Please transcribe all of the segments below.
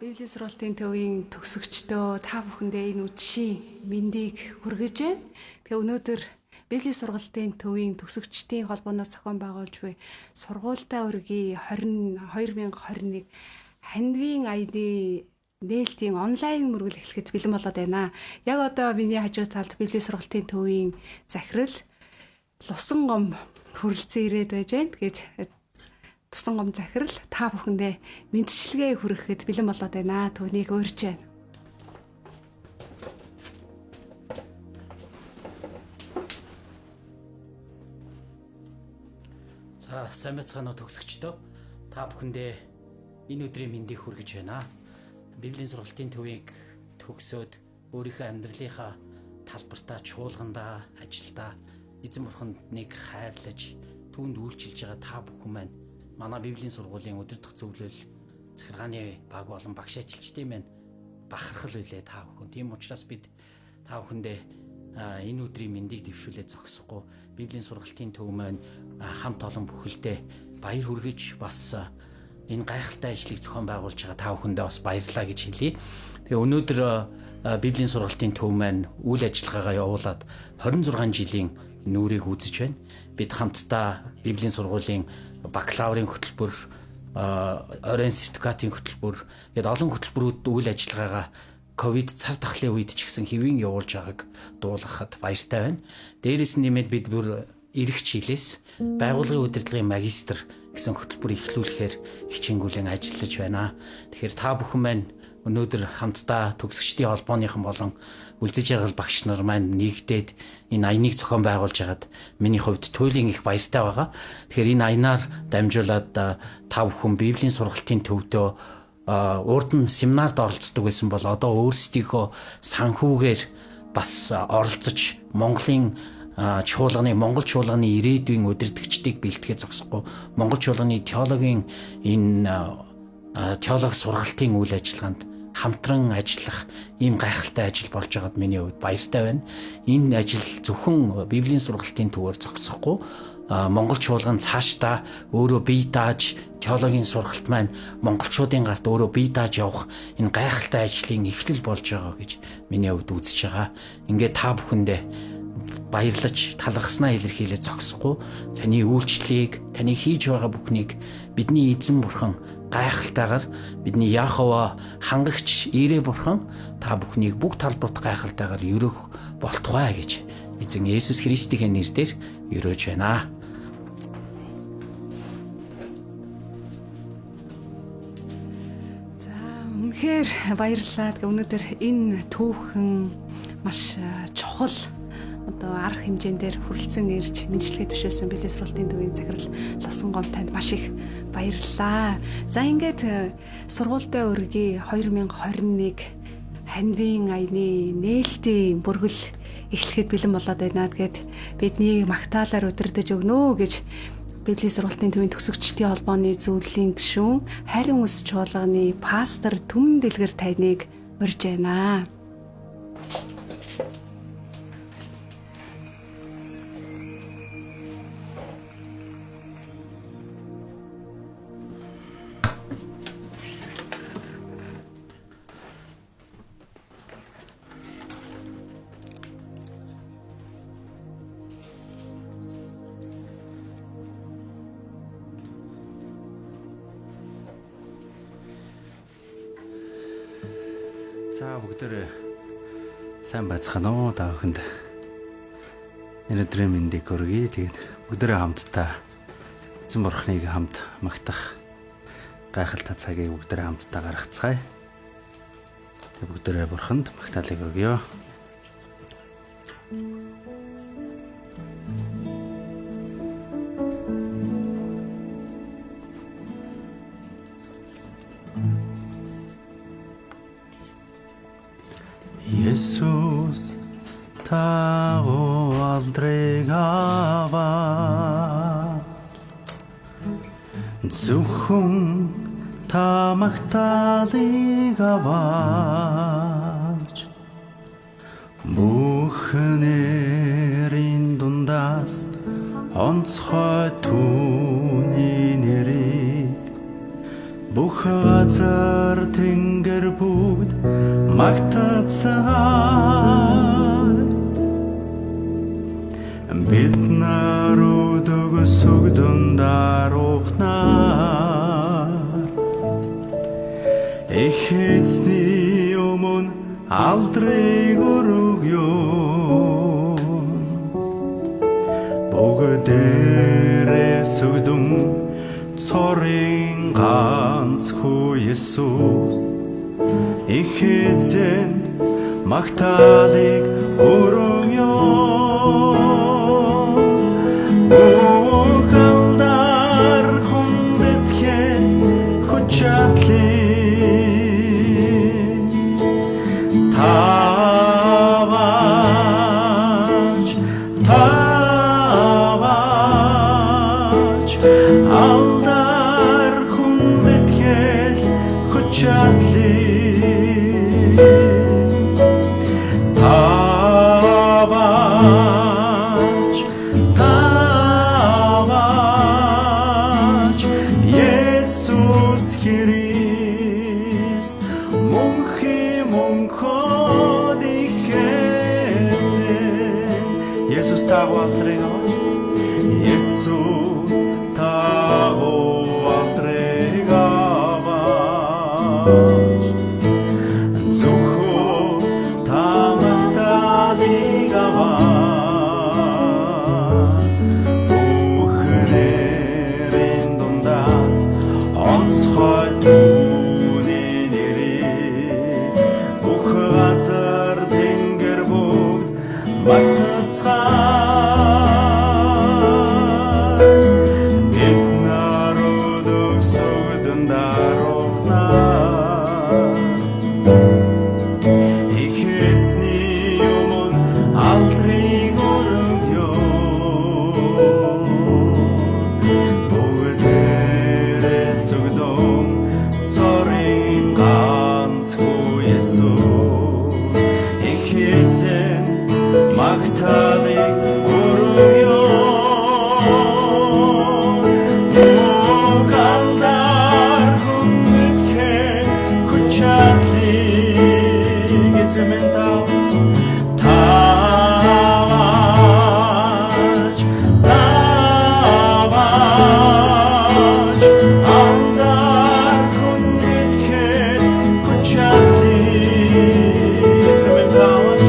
Библийн сургалтын төвийн төгсөгчдөө та бүхэндээ энэ үдшийн мэндийг хүргэж байна. Тэгээ өнөөдөр Библийн сургалтын төвийн төгсөгчдийн холбооноос зохион байгуулж буй сургуультай өргөе 2021 хандивын аяны нээлтийн онлайн мөргөл эхлэхэд бэлэн болоод байна. Яг одоо миний хажуу талд Библийн сургалтын төвийн захирал Лусан гом хүрэлцэн ирээд байж байна. Тэгээд Тусан гом захирал та бүхэндээ мэдчилгээ хүргэхэд бэлэн болоод байна. Түүнийг өөрч байна. За, сайн байцгаана уу төгсөгчдөө. Та бүхэндээ энэ өдрийн мэндийг хүргэж байна. Библийн сургалтын төвийг төгсөөд өөрийнхөө амьдралынхаа талбартаа, чуулгандаа, ажилдаа эзэн бурханд нэг хайрлаж, түүнд үйлчилж байгаа та бүхэн маань манай Библийн сургуулийн өдөр дах зөвлөл захиргааны баг болон багш ажилчдын маань бахархал үлээ та бүхэн. Тийм учраас бид та бүхэндээ энэ өдрийн мэндийг дэвшүүлээд зогсохгүй Библийн сургалтын төв маань хамт олон бүхэлдээ баяр хүргэж бас энэ гайхалтай ажлыг зохион байгуулж байгаа та бүхэндээ бас баярлалаа гэж хэлье. Тэгээ өнөөдөр Библийн сургалтын төв маань үйл ажиллагаагаа явуулаад 26 жилийн нүрийг үзэж байна. Бид хамтдаа Библийн сургуулийн бакалаврын хөтөлбөр, оройн сертификатын хөтөлбөр, гээд олон хөтөлбөрүүд үйл ажиллагаагаа ковид цар тахлын үед ч гэсэн хэвийн явуулж байгааг дуулгахад баяртай байна. Дээрээс нь нэмээд бид бүр ирэх жилээс байгууллагын удирдлагын магистр гэсэн хөтөлбөр эхлүүлэхээр хичээнгүйлэн ажиллаж байна. Тэгэхээр та бүхэн маань өнөөдөр хамтдаа төгсөгчдийн холбооныхан болон үлдэж яргал багш нар маань нэгдээд энэ аяныг зохион байгуулж хагаад миний хувьд туйлын их баяртай байгаа. Тэгэхээр энэ аянаар дамжуулаад та бүхэн Библийн сургалтын төвдөө урд нь семинарт оролцдог байсан бол одоо өөрсдийнхөө санхүүгээр бас оролцож Монголын Монгол чуулганы ирээдүйн удирдагчдыг бэлтгэж зогсохгүй Монгол чуулганы теологийн энэ теологи сургалтын үйл ажиллагаанд хамтран ажиллах ийм гайхалтай ажил болж байгаад миний хувьд баяртай байна. Энэ ажил зөвхөн Библийн сургалтын төвөөр зогсохгүй Монгол чуулган цаашдаа өөрөө бие дааж теологийн сургалт маань монголчуудын гарт өөрөө бие дааж явах энэ гайхалтай ажлын эхлэл болж байгаа гэж миний хувьд үзэж байгаа. Ингээд та бүхэндээ баярлаж талархснаа илэрхийлээ зогсохгүй таны үйлчлэлийг, таны хийж байгаа бүхнийг бидний эзэн бурхан гайхалтайгаар бидний Яхова хангагч Ирэ бурхан та бүхнийг бүх талбарт гайхалтайгаар өрөөх болтугай гэж эзэн Есүс Христийн нэрээр өрөөж байна. За, үнэхээр баярлалаа. Өнөөдөр энэ түүхэн маш чухал одоо арга хэмжээндээр хүрэлцэн ирж мэдчилгээ төвшүүлсэн Библийн сургалтын төвийн захирал Лусан гом танд маш их баярлалаа. За ингээд сургуультай өргөе 2021 хандивын аяны нээлтийн мөргөл эхлэхэд бэлэн болоод байна. Тэгээд бидний магтаалаар удирдах өгнө гэж Библийн сургалтын төвийн төгсөгчдийн холбооны зөвлөлийн гишүүн Харин ус чуулганы пастор Түмэн Дэлгэр таныг урьж байна. За бүгдээрээ сайн байцгаана уу та бүхэнд. Энэ өдрийн мэндийг хүргэе. Тэгээд бүгдээрээ хамтдаа эзэн бурхныг хамт магтах гайхалтай цагийг бүгдээрээ хамтдаа гаргацгаая. Тэгээд бүгдээрээ бурханд магтаалыг хүргье. Иесус та олдрэгава зөвхөн та магтаалыг аваач бүхнэрийн дундаас онцгой түүний нэрийг бүх газар тэнгэр бүгд магтацгаая. Бид нар өдөгсөгдөн даруухнаар их эзний өмнө алдрыг өргөё. Бүгдээрээ сүгдэн цорын ганцхүү Есүс их эзэнд магтаалыг өргөё. Бүхэлдэр хүндэтгэн хүч чадлыг таваач алдар хүндэтгэл хүч чадлыг таваач Есүс Христ мөнхөд ихэзэн Есүс тагвалтрыг аваач. Есүс тагвалтрыг аваач. Зөвхөн та магтаалыг аваач. Бүхнэрийн дундаас онцгой түүний нэрийг бүх газар тэнгэр бүгд магтацгаая. Магтаалыг өргөё. Бүхэлдэр хүндэтгэн хүч чадлыг эзэмэн таваач алдар хүндэтгэн хүч чадлыг эзэмэн таваач.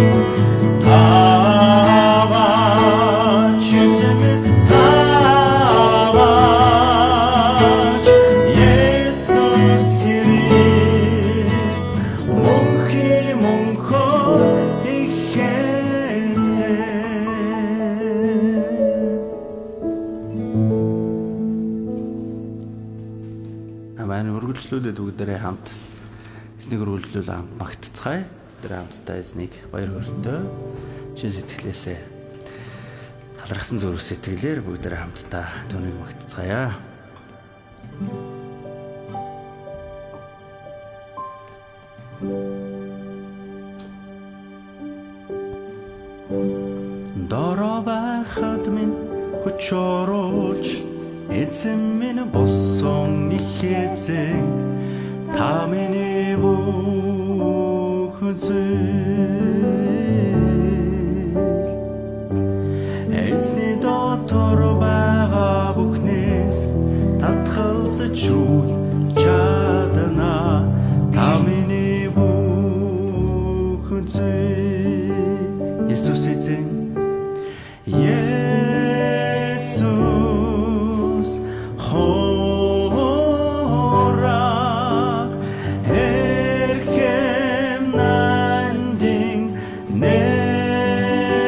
Аман үргэлжлүүлээд бүгдээрээ хамт эзнийг үргэлжлүүл хамт магтцгаая. Тэр хамтдаа эзнийг баяр хөөртэй шин сэтгэлээсээ талархсан зүрх сэтгэлээр бүгдээрээ хамтдаа түүнийг магтцгаая. Дороо байхад минь хүч оруулж эзэн минь боссон их эзэн та миний бүх зүйл эзний дотор байгаа бүхнээс татгалзаж үл чадна та миний бүх зүйл Есүс эзэн Есүс хораг эрхэм нандин нэр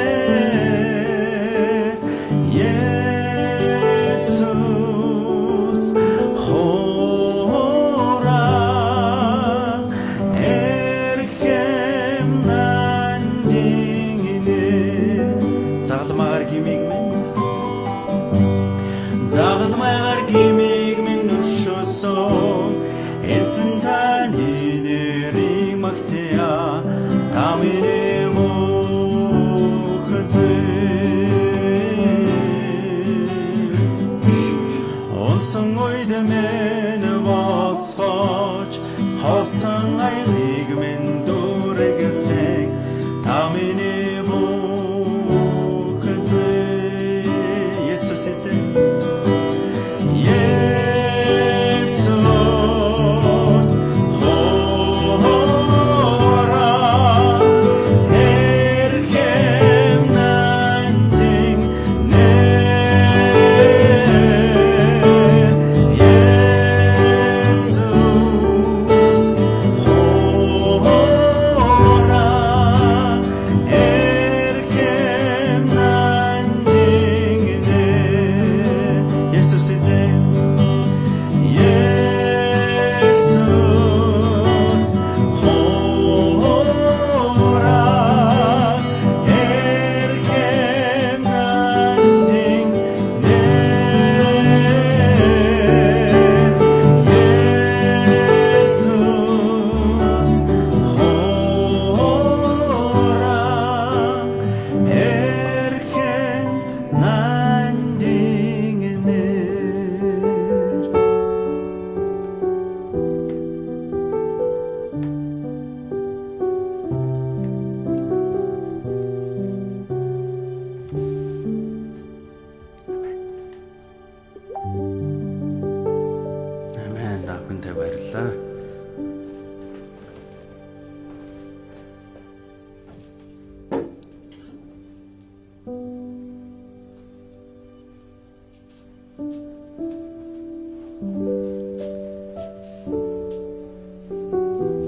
Есүс хораг эрхэм нандин нэр загалмаар гимиг минь өршөөсөн эзэн таны нэрийг магтъя та миний бүх зүйл онсон үед минь босгоо минь дүүргэсэн та миний бүх зүй Есүс эзэн Хүндээ баярлалаа.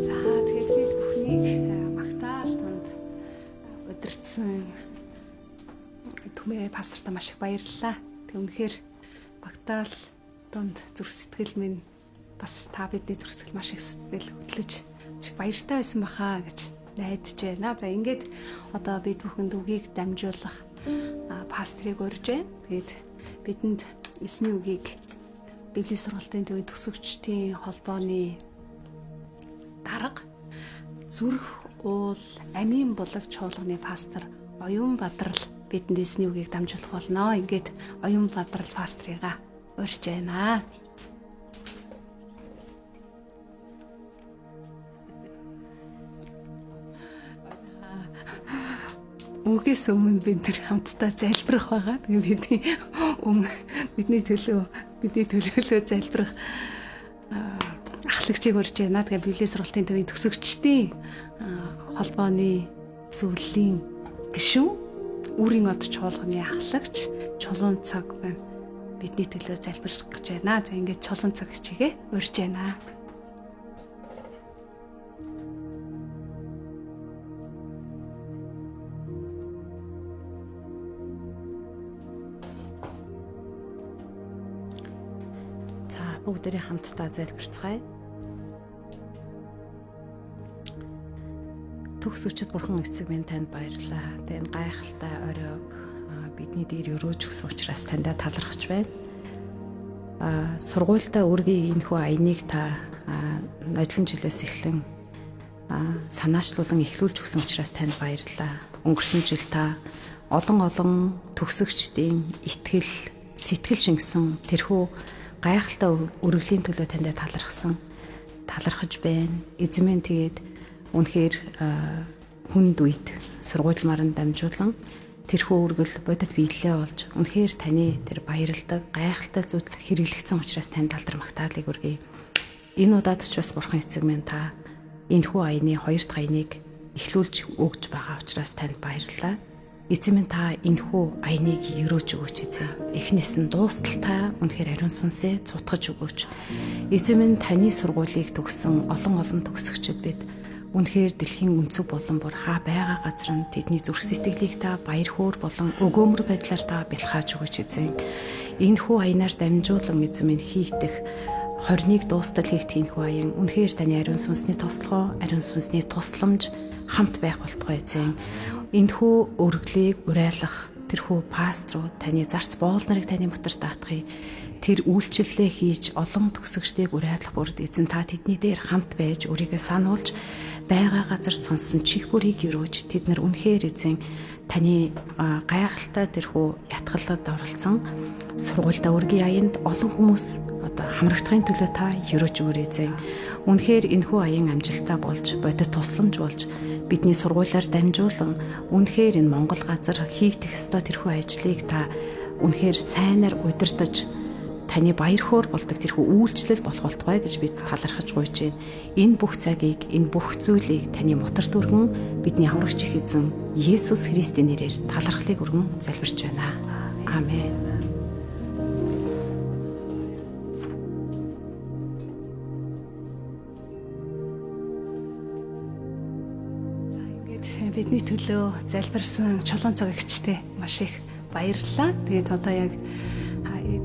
За тэгээд бид бүхнийг магтаал тунд удирдсан түмээ пастортаа маш их баярлалаа. Тэг үнэхээр магтаал тунд зүрх сэтгэл минь бас та бидний зүрх сэтгэл маш их сэтгэл хөдлөж шиг баяртай байсан баха гэж найдаж байна. За ингээд одоо бид бүхэнд үгийг дамжуулах пастрыг урьж байна. Тэгээд бидэнд эсний үгийг Библийн сургалтын төвийн төгсөгчдийн холбооны дарга зүрх уул амийн булаг чуулганы пастор Оюун Бадрал бидэнд эсний үгийг дамжуулах болно. Ингээд Оюун Бадрал пастрыгаа урьж байна. Үгээс өмнө бид нэр хамтдаа залбирах байгаа. Тэгээ бидний төлөөлөө залбирах ахлагчийг урьж байна. Тэгээ Библийн сургалтын төвийн төгсөгчдийн холбооны зөвлөлийн гишүүн Үрийн од чуулганы ахлагч Чулуун цаг байна. Бидний төлөө залбирах гэж байна. За ингээд Чулуун цаг хичээгээ урьж байна. Бүгдээрээ хамтдаа залбирцгаая. Төгс өчид бурхан эцэг минь танд баярлалаа. Тэгээд гайхалтай оройг бидний дээр өрөөж өгсөн учраас таньда талархаж байна. Сургуультай үргийн энэхүү аяныг та нодлон жилээс эхлэн санаачлуулан эхлүүлж өгсөн учраас танд баярлалаа. Өнгөрсөн жил та олон төгсөгчдийн итгэл, сэтгэл шингэсэн тэрхүү гайхалтай үргэлжлийн төлөө таньда талархаж байна. Эзэн минь тэгээд үнэхээр хүнд үед сургуульмаар нь дамжуулан тэрхүү үргэл бодит биелэлээ олж үнэхээр таны тэр баярлдаг гайхалтай зүйл хэрэглэгдсэн учраас танд талдар магтаалыг өргөе. Энэ удаад ч бас бурхан эцэг минь та энэхүү аяны 2 дахь аяныг эхлүүлж өгж байгаа учраас танд баярлалаа. Эзэн минь та энэхүү аяныг өрөөж өгөөч эзэн. Эхнээс нь дуусталтай үнэхээр ариун сүнсээ цутгаж өгөөч. Эзэн минь таны сургуулийг төгссөн олон төгсөгчд бид үнэхээр дэлхийн өнцөг болон бүр хаа байгаа газар нь тэдний зүрх сэтгэлийг та баяр хөөр болон өгөөмөр байдлаар та бэлхааж өгөөч эзэн. Энэхүү аянаар дамжуулан эзэн минь хийгдэх хорныг дуустал хийх тийхүү аян үнэхээр таны ариун сүнсний тослогоо, ариун сүнсний тусламж хамт байх болтугай эзэн. Энэхүү өргөлийг уриалах тэрхүү паструуд таны зарц боол нарыг таны мотор даатгая. Тэр үйлчлэлээ хийж олон төгсөгчдийг уриалах бүрд эзэн та тэдний дээр хамт байж өөрийгөө сануулж байгаа газар сонсон чих бүрийг өрөөж тэд нар үнэхээр эзэн таны гайхалтай тэрхүү ятгалаад оролцсон сургуультай үргийн аянд олон хүмүүс одоо хамрагдахын төлөө та өрөөж өгөр эзэн. Үнэхээр энэхүү аян амжилттай болж, бодит тусламж болж, бидний сургуулиар дамжуулан үнэхээр энэ Монгол газар хийгдэх ёстой тэрхүү ажлыг та үнэхээр сайнаар удирдах, таны баяр хөөр болдог тэрхүү үйлчлэл болох болтугай гэж бид талархаж гуйж байна. Энэ бүх цагийг, энэ бүх зүйлийг таны мотор дүргэн бидний аврагч их эзэн Есүс Христийн нэрээр талархлыг өргөн залбирч байна. Амен. За ингээд бидний төлөө залбирсан чулуун цагаагчтай маш их баярлалаа. Тэгээд одоо яг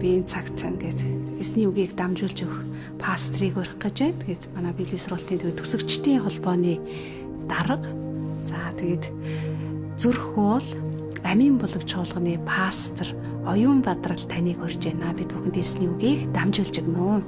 би энэ цагт ингээд эсний үгийг дамжуулж өгөх пастрийг өргөх гэж байна. Тэгээд манай Библийн сургалтын төгсөгчдийн холбооны дарга. За тэгээд зүрх уул амийн булаг чуулганы пастор Оюун Бадрал таныг урьж байна. Бид бүхэнд эсний үгийг дамжуулж өгнө.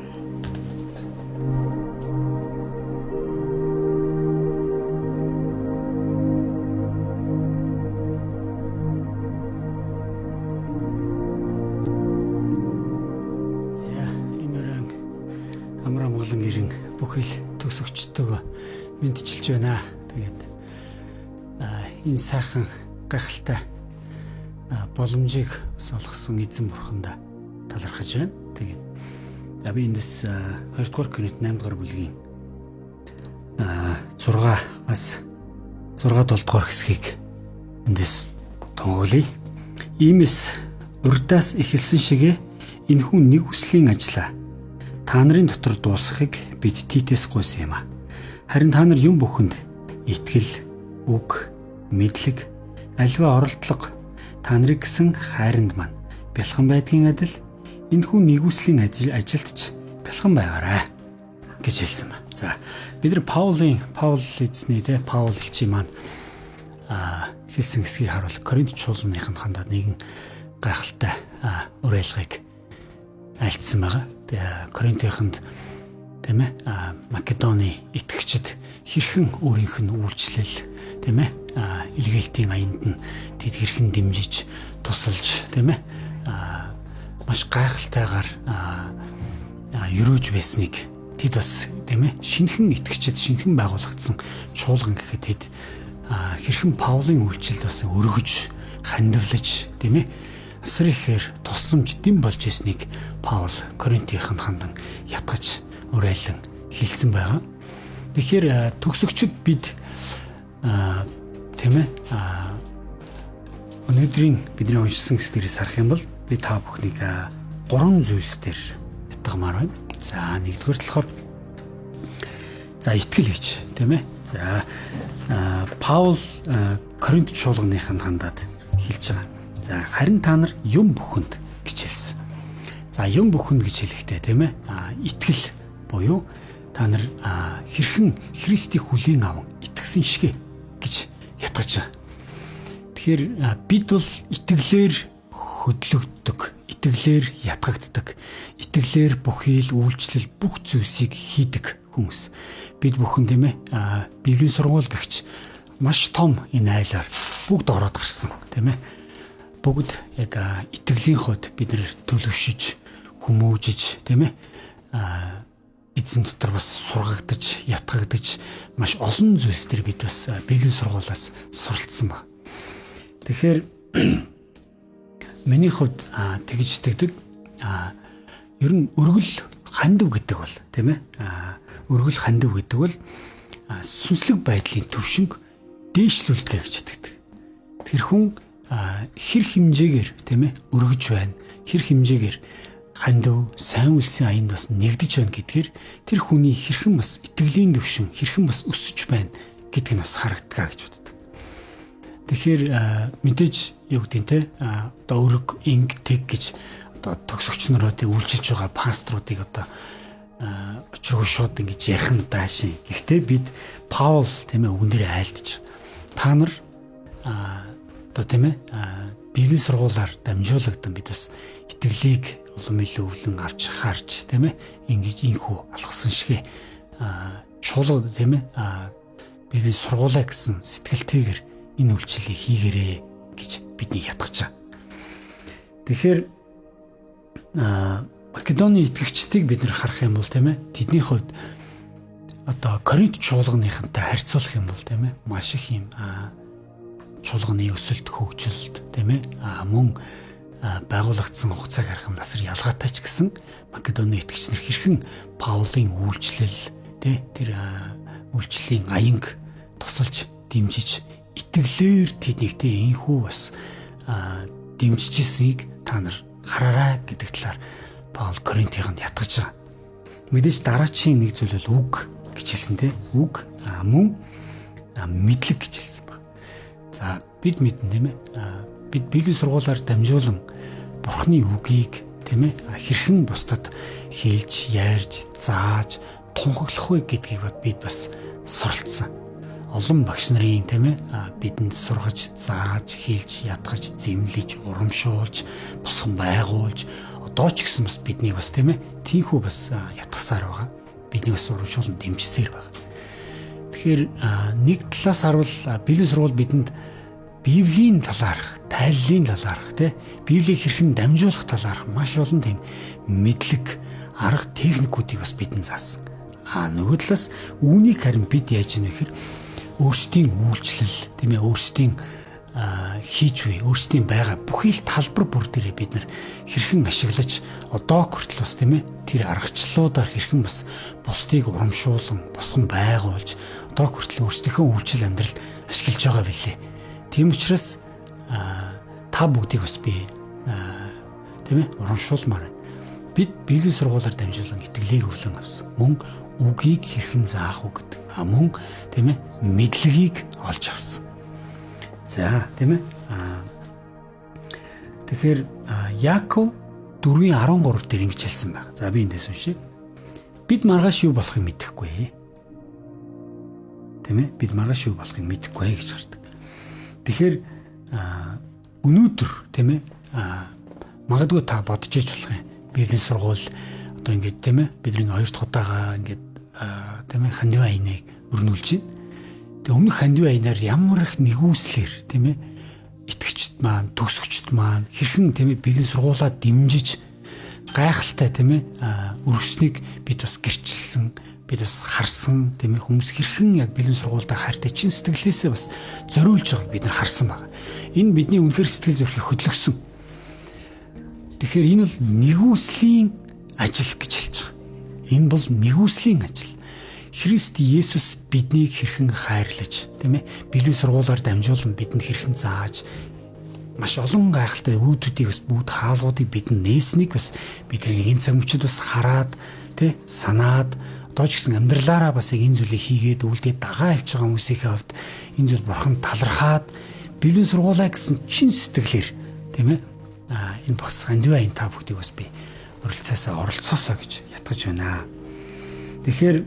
Амраа Монголын гэрэн бүхэл төгсөгчдөг мэдчилж байна. Тэгээд энэ сайхан гахалтай боломжийг олгосон эзэн бурханд талархаж байна. Тэгээд би эндээс 2 дугаар Коринт 8 дугаар бүлгийн 6-аас 7 дугаар хэсгийг эндээс тунхаглая. Иймээс урдаас эхэлсэн шигэ энэхүү нэг хүслийн ажлаа та нарын дотор дуусгахыг бид Титээс гуйсан юм а. Харин та нар юм бүхэнд итгэл, үг, мэдлэг, альва оролдлого та нарыг гисэн хайранд маань бэлхэн байдгийн адил энэхүү нэгүслийн ажилд ч бэлхэн байгаарай гэж хэлсэн ба. За бид нар Паул эзний Паул элчийн маань хэлсэн хэсгийг харуул Коринт чуулганыханд хандаад нэгэн гайхалтай уриалгыг альцсан байгаа. Тэгээ Коринтыханд тийм ээ Македоны итгэгчид хэрхэн өөрийнх нь үйлчлэл тийм ээ илгээлтийн аянд нь тэд хэрхэн дэмжиж тусалж тийм ээ маш гайхалтайгаар өрөөж байсныг тэд бас тийм ээ шинэхэн итгэгчид шинэхэн байгуулагдсан чуулган гэхэд тэд хэрхэн Паулын үйлчлэлд бас өргөж хандивлаж тийм ээ асар ихээр тусламж дэм болж ирснийг Паул Коринтыханд хандан ятгаж уриалан хэлсэн байгаа. Тэгэхээр төгсөгчд бид тийм ээ өнөөдрийн бидний уншсан хэсгээс харах юм бол би та бүхнийг 3 зүйлс дээр ятгамаар байна. За нэгдүгээр болохоор за итгэл гэж тийм ээ. За Паул Коринт чуулганыханд хандаад хэлж байгаа. За харин та нар юм бүхэнд гэж хэлсэн. За юм бүхэнд гэж хэлэхдээ тийм ээ итгэл буюу та нар хэрхэн Христийг хүлээн аван итгэсэн шигэ гэж ятгаж байгаа. Тэгэхээр бид бол итгэлээр хөдлөгддөг, итгэлээр ятгагддаг, итгэлээр бүхий л үйлчлэл бүх зүйлсийг хийдэг хүмүүс. Бид бүхэн тийм ээ Библийн сургууль гэгч маш том энэ айлаар бүгд ороод гарсан тийм ээ. Бүгд яг итгэлийн хувьд бид нэр төлөвшөж, хүмүүжиж, тийм ээ. Эзэн дотор бас сургагдаж, ятгагдаж маш олон зүйлс төр бид бас Библийн сургуулиас суралцсан ба. Тэгэхээр миний хувьд тэгж тэгдэг ер нь өргөл хандив гэдэг бол тийм ээ. Өргөл хандив гэдэг бол сүнслэг байдлын төвшинг дээшлүүлдэг гэж хэлдэг. Тэр хүн хэр хэмжээгээр тийм ээ өргөж байна. Хэр хэмжээгээр хандив сайн үлсийн аянд бас нэгдэж байна гэдгээр тэр хүний хэрхэн бас итгэлийн төвшин хэрхэн бас өсөж байна гэдг нь бас харагддаг гэж боддог. Тэгэхээр мэдээж юу гэдэг нь те одоо өрг инг тэг гэж одоо төгсөгч нароо тэг үйлчилж байгаа пасторуудыг одоо очроо шууд ингэж ярих нь даашин. Гэхдээ бид Паул тийм ээ үгэн дээр айлдаж та нар одоо тийм ээ Библийн сургуулаар дамжуулагдсан бид бас итгэлийг улам илүү өвлөн авч харж тийм ээ ингэж инхүү алхсан шигэ чуулга тийм ээ Библийн сургуулаа гэсэн сэтгэлтэйгээр энэ үйлчлэлийг хийгэрээ гэж бидний ятгах. Тэгэхээр Македоны итгэгчдийг бид нар харах юм бол тийм ээ тэдний хувьд одоо Коринт чуулганыхантай харьцуулах юм бол тийм ээ маш их юм чуулганы өсөлт хөгжилд тийм ээ мөн байгуулагдсан хугацааг харах юм насар ялгаатай ч гэсэн Македоны итгэгч нар хэрхэн Паулийн үйлчлэл тэр үйлчлэлийн аянг тусалж дэмжиж итгэлээр тэднийг энхүү бас дэмжижсэнийг та нар хараарай гэдэг талаар Паул Коринтынд ятгаж байгаа. Мэдээж дараачийн нэг зүйл бол үг гэж хэлсэн тийм үг мөн мэдлэг гэж хэлсэн баг. За бид мэднэ тийм ээ бид Библийн сургуулиар дамжуулан Бурхны үгийг тийм ээ хэрхэн бусдад хэлж, ярьж, зааж, тунхаглах вэ гэдгийг бид бас суралцсан. Олон багш нарын тийм ээ бидэнд сургаж, зааж, хэлж, ятгаж, зэмлэж, урамшуулж, босгон байгуулж одоо ч гэсэн бас биднийг бас тийм ээ тийхүү бас ятгахсаар байгаа. Бидний бас урамшуулн дэмжсээр байна. Тэгэхээр нэг талаас харвал Библийн сургууль бидэнд Библийн талаарх, тайллын талаарх, Библийг хэрхэн дамжуулах талаарх маш олон тийм мэдлэг, арга техникүүдийг бас бидэнд заасан. Нөгөө талаас үүнийг харин бид яаж ийм нэхэр өөрсдийн үйлчлэл, тийм ээ, өөрсдийн хийж буй, өөрсдийн байгаа бүхий л талбар бүр дээрээ бид нар хэрхэн ашиглаж одоо хүртэл бас тийм ээ тэр аргачлалуудаар хэрхэн бас бусдыг урамшуулан, босгон байгуулж одоо хүртэл өөрсдийнхөө үйлчлэл амьдралд ашиглаж байгаа билээ. Тийм учраас та бүгдийг бас би тийм ээ урамшуулмаар байна. Бид Библийн сургуулиар дамжуулан итгэлийг өвлөн авсан. Мөн үгийг хэрхэн заах уу гэдэг. Мөн тийм ээ мэдлэгийг олж авсан. За тийм ээ. Тэгэхээр Яаков 4:13 дээр ингэж хэлсэн байна. За би эндээс уншия. Бид маргааш юу болохыг мэдэхгүй. Тийм ээ. Бид маргааш юу болохыг мэдэхгүй гэж гардаг. Тэгэхээр өнөөдөр тийм ээ магадгүй та бодож иж болох юм. Библийн сургууль одоо ингээд тийм ээ бидний 2 дахь удаага ингээд тийм ээ хандив айныг өрнүүлж байна. Тэгээ өмнөх хандив айнаар ямар их нэгүслэр тийм ээ итгэгчд маань, төгсөгчд маань хэрхэн тийм ээ Библийн сургуулаа дэмжиж гайхалтай тийм ээ өргөснийг бид бас гэрчилсэн, бид бас харсан тийм ээ хүмүүс хэрхэн яг Библийн сургуультай хайртай чин сэтгэлээсээ бас зориулж байгааг бид нар харсан байна. Энэ бидний үнэхээр сэтгэл зүрхийг хөдлөсөн. Тэгэхээр энэ бол нэгүслийн ажил гэж хэлж байгаа. Энэ бол нэгүслийн ажил. Христ Есүс биднийг хэрхэн хайрлаж, тийм ээ? Библийн сургуулиар дамжуулан бидэнд хэрхэн зааж маш олон гайхалтай үүдүүдийг бас бүгд хаалгуудыг бидэнд нээснийг бас бид нэгэн цаг мөчид бас хараад, тий, санаад одоо ч гэсэн амьдралаараа бас яг энэ зүйлийг хийгээд үлдээд дагаа авч байгаа хүмүүсийн хувьд энэ зүйл бурхан талархаад Библийн сургуулаа гэсэн чин сэтгэлээр, тийм ээ? Энэ бас хандиваа энэ та бүгдийг бас би оролцоосоо гэж ятгаж байна. Тэгэхээр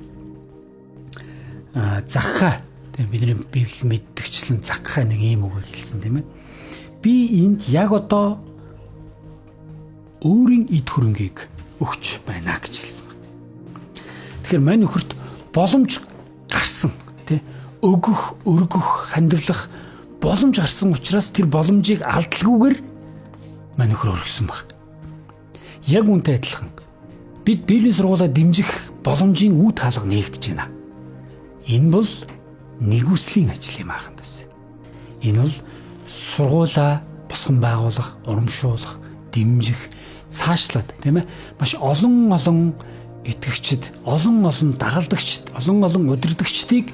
Закха тийм бидний Библи мэддэгчлэн Закха нэг ийм үгийг хэлсэн тийм ээ. Би энд яг одоо өөрийн эд хөрөнгийг өгч байна гэж хэлсэн. Тэгэхээр мань нөхөрт боломж гарсан тий өгөх, өргөх, хандивлах боломж гарсан учраас тэр боломжийг алдалгүйгээр мань нөхөр өргөсөн баг. Яг үнтэй адилхан бид Библийн сургуулаа дэмжих боломжийн үе таалга нээгдэж байна. Энэ бол нэгүслийн ажил юм аахын төс. Энэ бол сургуулаа босгон байгуулах, урамшуулах, дэмжих, цаашлаад тийм ээ маш олон итгэгчид, олон дагалдагчид, олон удирдагчдыг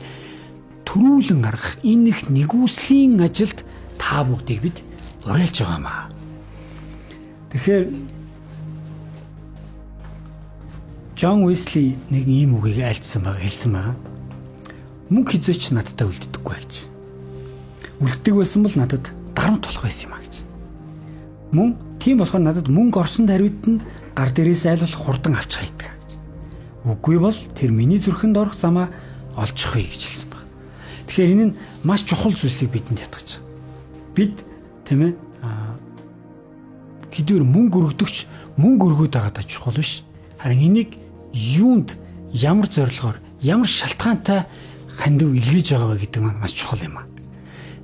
төрүүлэн гаргах энэ их нэгүслийн ажилд та бүгдийг бид уриалж байгаамаа. Тэгэхээр Джон Уэсли нэг ийм үгийг хэлсэн байгаа. Мөнгө хизээч надтай үлддэггүй гэж. Үлддэг байсан бол надад дарамт болох байсан юм а гэж. Мөн тийм болохоор надад мөнгө орсон даруйд нь гар дээрээс айл болох хурдан авч хайдаг гэж. Үгүй бол тэр миний зүрхэнд орох замаа олчихъя гэж хэлсэн баг. Тэгэхээр энэ нь маш чухал зүйлсийг бидэнд ятгах. Бид тийм ээ хэдвэр мөнгө өргөдөгч мөнгө өргөд байгаадаа чухал биш. Харин энийг юунд ямар зорилгоор ямар шалтгаантай хандив илгээж байгаа вэ гэдэг нь маш чухал юм аа.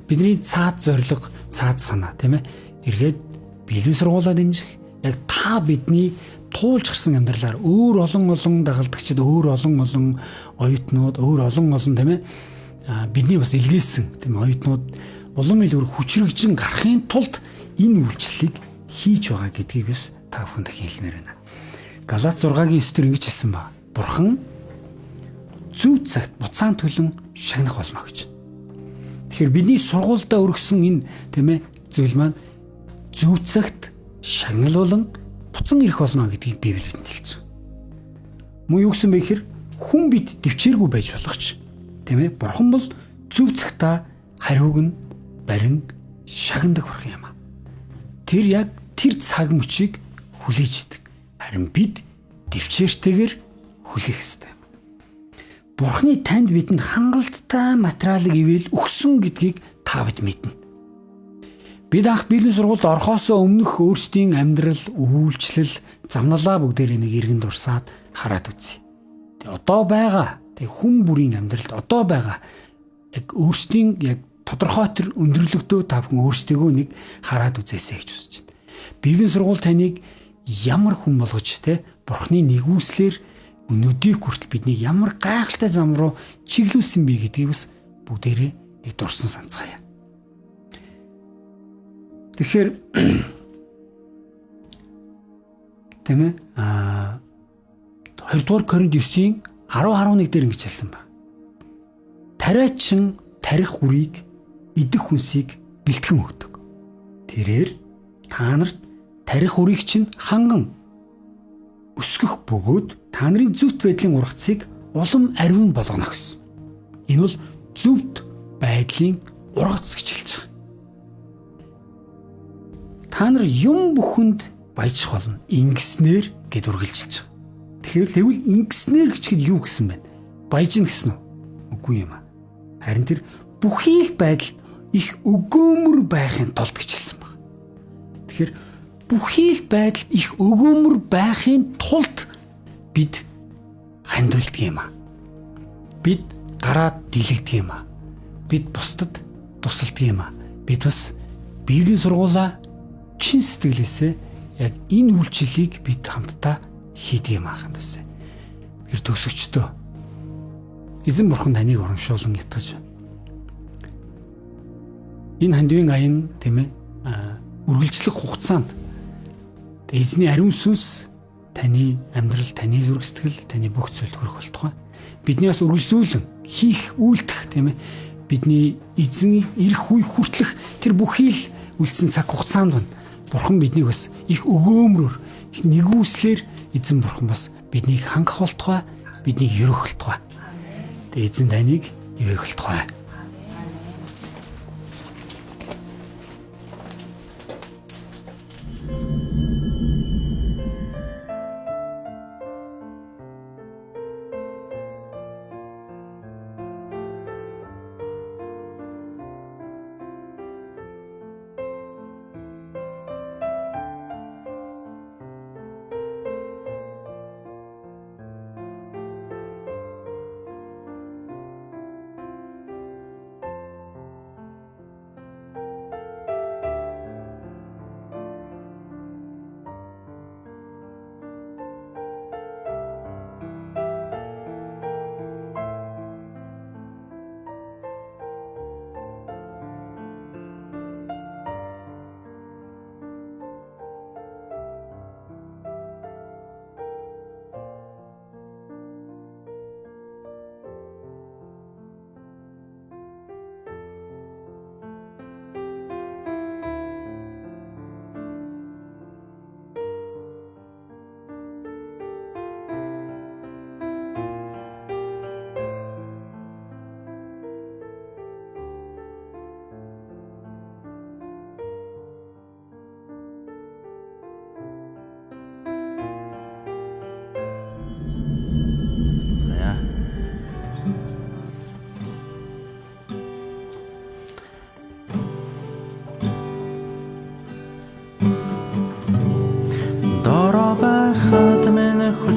Бидний цаад зорилго, цаад санаа тийм ээ эргээд Библийн сургуулаа дэмжих яг та бидний туулж гэрсэн амьдралаар өөр олон дагалдагчид, өөр олон оюутнууд, өөр олон тийм ээ бидний бас илгээсэн тийм оюутнууд улам илүү хүчрэгжин гарахын тулд энэ үйлчлэлийг хийж байгаа гэдгийг бас та бүхэнд хэлмээр байна. Галаат 6-гийн 9-дэр ингэж хэлсэн ба. Бурхан зөв цагт буцаан төлөн шагнах болно гэж. Тэгэхээр бидний сургуультай өргөсөн энэ тийм ээ зүйл маань зөв цагт шагнал болон буцан ирэх болно гэдгийг Библи бидэнд хэлж байгаа. Мөн юу гэсэн бэ гэхээр хүн бид дэвчээргүй байж болох ч тийм ээ бурхан бол зөв цагтаа хариуг нь барин шагнадаг бурхан юм аа. Тэр яг тэр цаг мөчийг хүлээж идэг. Харин бид дэвчээртэйгээр хүлээх ёстой. Бурханы танд бидэнд хангалттай материалыг ивэл өгсөн гэдгийг та бид мэднэ. Бид анх Библийн сургуульд орохоосоо өмнөх өөрсдийн амьдрал, үйлчлэл, замналаа бүгдээр энийг эргэн дурсаад хараад үзье. Тэгээ одоо байгаа, тэг хүн бүрийн амьдралд одоо байгаа яг өөрсдийн яг тодорхой төр өндөрлөгдөө та бүхэн өөрсдийгөө нэг хараад үзээсэй гэж хүсэж байна. Библийн сургууль таныг ямар хүн болгож те Бурханы нэгүслэр өнөдийг хүртэл биднийг ямар гайхалтай зам руу чиглүүлсэн бэ гэдгийг бас бүгдээрээ нэг дурсан санацгаая. Тэгэхээр тийм ээ 2 дугаар Коринт 9-ийн 10-11 дээр ингэж хэлсэн байна. Тариачин тарих үрийг идэх хүнсийг бэлтгэн өгдөг. Тэрээр та нарт тарих үрийг чинь ханган өсгөх бөгөөд та нарын зөвхт байдлын ургацыг улам ариун болгоно гэсэн. Энэ бол зөвхт байдлын ургац гэж хэлж байгаа. Та нар юм бүхэнд баяжих болно. Ингэснээр гэд үргэлжилж байгаа. Тэгэхээр тэгвэл ингэснээр гэчихэд юу гэсэн бэ? Баяжна гэсэн үү? Үгүй юм аа. Харин тэр бүхий л байдалд их өгөөмөр байхын тулд гэж хэлсэн байна. Тэгэхээр бүхий л байдалд их өгөөмөр байхын тулд бид хандвалдаг юм аа. Бид гараад дийлэгдэг юм аа. Бид бусдад тусалдаг юм аа. Бид бас Библийн сургуулаа чин сэтгэлээсээ яг энэ үйлчлэлийг бид хамтдаа хийдэг юм аахын төсөө. Тэр төгсөгчдөө эзэн бурхан таныг урамшуулан ятгаж байна. Энэ хандивын аян тийм ээ үргэлжлэх хугацаанд эзний ариун сүнс таны амьдрал, таны зүрх сэтгэл, таны бүх зүйлд хүрэх болтугай. Бидний бас үргэлжлүүлэн хийх, үйлдэх тийм ээ бидний эзэн ирэх үе хүртэлх тэр бүхий л үлдсэн цаг хугацаанд байна. Бурхан биднийг бас их өгөөмрөөр, их нэгүслэр эзэн бурхан бас биднийг хангах болтугай, биднийг ерөөх болтугай. Тэгээ эзэн таныг ивэх болтугай.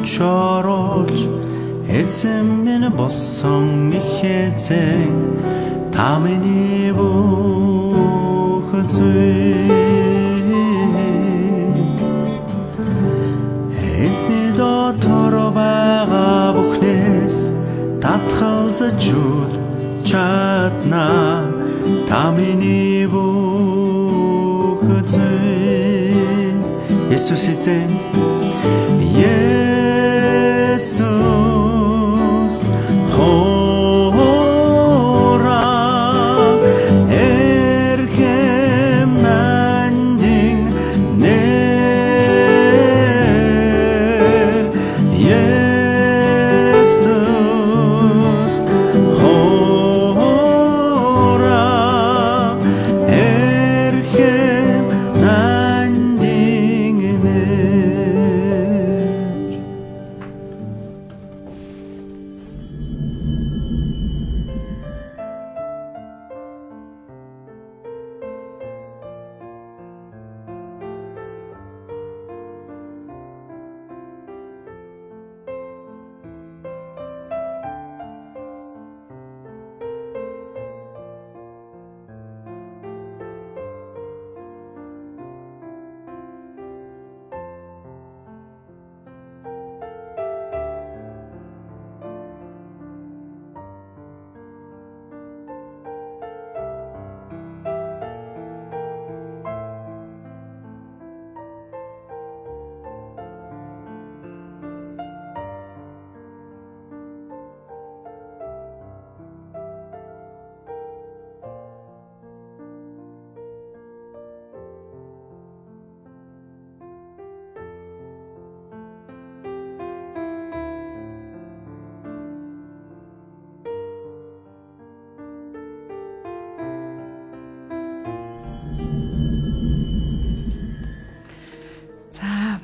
Чоролж эзэн минь болсон ихэзэн та миний бүх зүйл сонсож чадна та миний бүх зүйл Есүс эзэн Есүс хора эрхэм нандин нэр Есүс хора эрхэм нандин нэр.